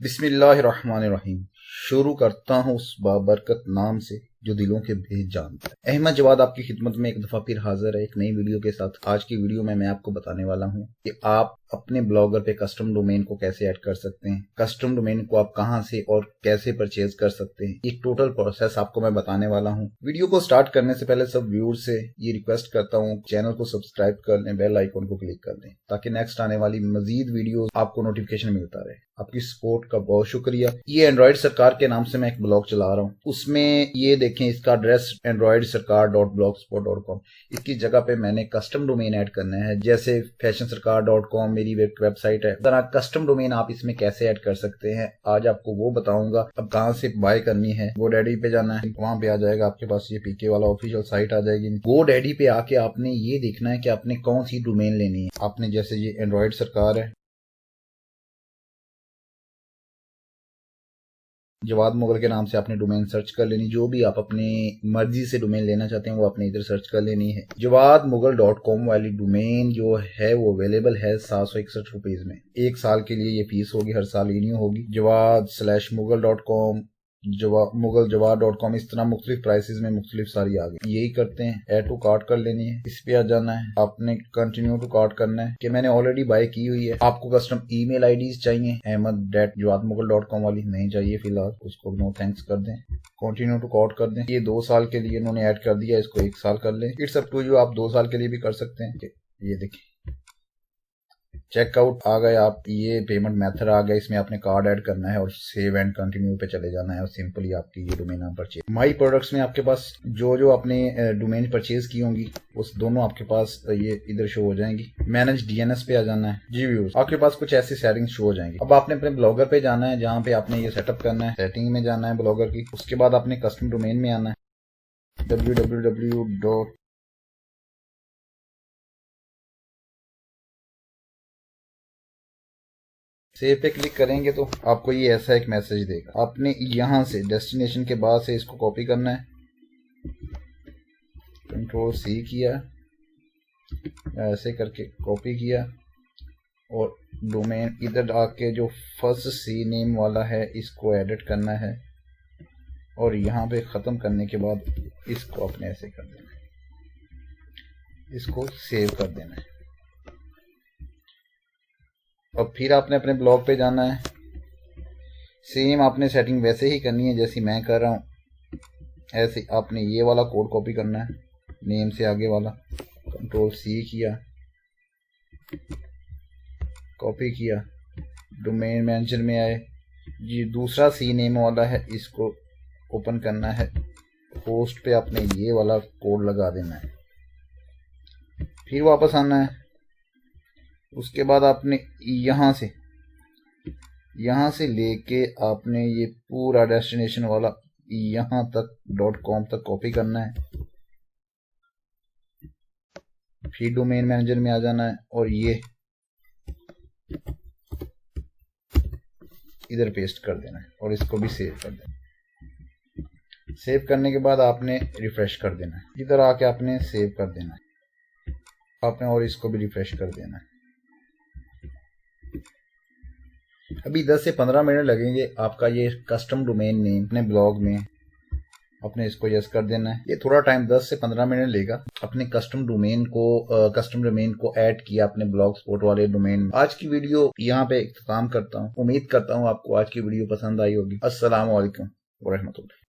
बिस्मिल्लाहिर्रहमानिर्रहीम। शुरू करता हूँ उस बाबरकत नाम से जो दिलों के भेद जानता है। अहमद जवाद आपकी खिदमत में एक दफा फिर हाजिर है एक नई वीडियो के साथ। आज की वीडियो में मैं आपको बताने वाला हूँ कि आप अपने ब्लॉगर पे कस्टम डोमेन को कैसे ऐड कर सकते हैं, कस्टम डोमेन को आप कहां से और कैसे परचेज कर सकते हैं। ये टोटल प्रोसेस आपको मैं बताने वाला हूँ। वीडियो को स्टार्ट करने से पहले सब व्यूअर्स से ये रिक्वेस्ट करता हूँ, चैनल को सब्सक्राइब कर लें, बेल आइकन को क्लिक कर दें ताकि नेक्स्ट आने वाली मजीद वीडियो आपको नोटिफिकेशन मिलता रहे। आपकी सपोर्ट का बहुत शुक्रिया। ये एंड्रॉइड सरकार के नाम से मैं एक ब्लॉग चला रहा हूँ। उसमें ये देखें, इसका एड्रेस androidsarkar.blogspot.com। इसकी जगह पे मैंने कस्टम डोमेन ऐड करना है, जैसे fashionSarkar.com मेरी वेबसाइट है। तरह कस्टम डोमेन आप इसमें कैसे ऐड कर सकते हैं आज आपको वो बताऊंगा। अब कहाँ से बाय करनी है, GoDaddy पे जाना है, वहां पे आ जाएगा आपके पास ये पीके वाला ऑफिशियल साइट आ जाएगी। GoDaddy पे आके आपने ये देखना है कि आपने कौन सी डोमेन लेनी है। आपने जैसे ये एंड्रॉइड सरकार है, जवाद मुगल के नाम से आपने डोमेन सर्च कर लेनी। जो भी आप अपनी मर्जी से डोमेन लेना चाहते हैं वो आपने इधर सर्च कर लेनी है। जवादमुगल.com वाली डोमेन जो है वो अवेलेबल है 761 रुपीज में। एक साल के लिए ये फीस होगी, हर साल रिन्यू होगी। जवाद/मुगल.com, मुगल जवाद.com, इस तरह मुख्तलिफ प्राइसेस में मुख्तलिफ सारी आ गई। यही करते हैं, ऐड टू कार्ट कर लेनी है। इस पे आ जाना है, आपने कंटिन्यू टू कार्ट करना है कि मैंने ऑलरेडी बाय की हुई है। आपको कस्टम ईमेल आईडीज चाहिए, ahmed@jawad-mughal.com वाली नहीं चाहिए फिलहाल, उसको नो थैंक्स कर दें। कंटिन्यू टू कार्ट कर दें। ये 2 साल के लिए इन्होंने ऐड कर दिया, इसको 1 साल कर लें। इट्स अप टू यू, आप 2 साल के लिए भी कर सकते हैं। ये देखिए चेकआउट आ गए, आप ये पेमेंट मेथड आ गया। इसमें आपने कार्ड ऐड करना है और सेव एंड कंटिन्यू पे चले जाना है और सिंपली आपकी ये डोमेन परचेज। माई प्रोडक्ट्स में आपके पास जो आपने डोमेन परचेज की होंगी उस दोनों आपके पास ये इधर शो हो जाएंगी। मैनेज डीएनएस पे आ जाना है। जी व्यूअर्स, आपके पास कुछ ऐसी सेटिंग्स शो हो जाएंगी। अब आपने अपने ब्लॉगर पे जाना है, जहाँ पे आपने ये सेटअप करना है। सेटिंग में जाना है ब्लॉगर की। उसके बाद आपने कस्टम डोमेन में आना है, www. सेव पे क्लिक करेंगे तो आपको ये ऐसा एक मैसेज देगा। आपने यहाँ से डेस्टिनेशन के बाद से इसको कॉपी करना है, Ctrl+C किया, ऐसे करके कॉपी किया और डोमेन इधर आके जो फर्स्ट सी नेम वाला है इसको एडिट करना है और यहाँ पे ख़त्म करने के बाद इसको अपने ऐसे कर देना है, इसको सेव कर देना है। अब फिर आपने अपने ब्लॉग पे जाना है। सेम आपने सेटिंग वैसे ही करनी है जैसी मैं कर रहा हूँ। ऐसे आपने ये वाला कोड कॉपी करना है, नेम से आगे वाला। Ctrl+C किया, कॉपी किया, डोमेन मैनेजर में आए, ये दूसरा सी नेम वाला है, इसको ओपन करना है। होस्ट पे आपने ये वाला कोड लगा देना है, फिर वापस आना है। उसके बाद आपने यहाँ से लेके आपने ये पूरा डेस्टिनेशन वाला यहाँ तक .com तक कॉपी करना है। फिर डोमेन मैनेजर में आ जाना है और ये इधर पेस्ट कर देना है और इसको भी सेव कर देना है। सेव करने के बाद आपने रिफ्रेश कर देना है, इधर आके आपने सेव कर देना है आपने और इसको भी रिफ्रेश कर देना है। अभी 10 से 15 मिनट लगेंगे। आपका ये कस्टम डोमेन नेम अपने ब्लॉग में अपने इसको यस कर देना है। ये थोड़ा टाइम 10 से 15 मिनट लेगा। अपने कस्टम डोमेन को ऐड किया अपने ब्लॉग स्पॉट वाले डोमेन में। आज की वीडियो यहाँ पे इख्तिताम करता हूँ। उम्मीद करता हूँ आपको आज की वीडियो पसंद आई होगी। अस्सलाम वालेकुम व रहमतुल्लाह।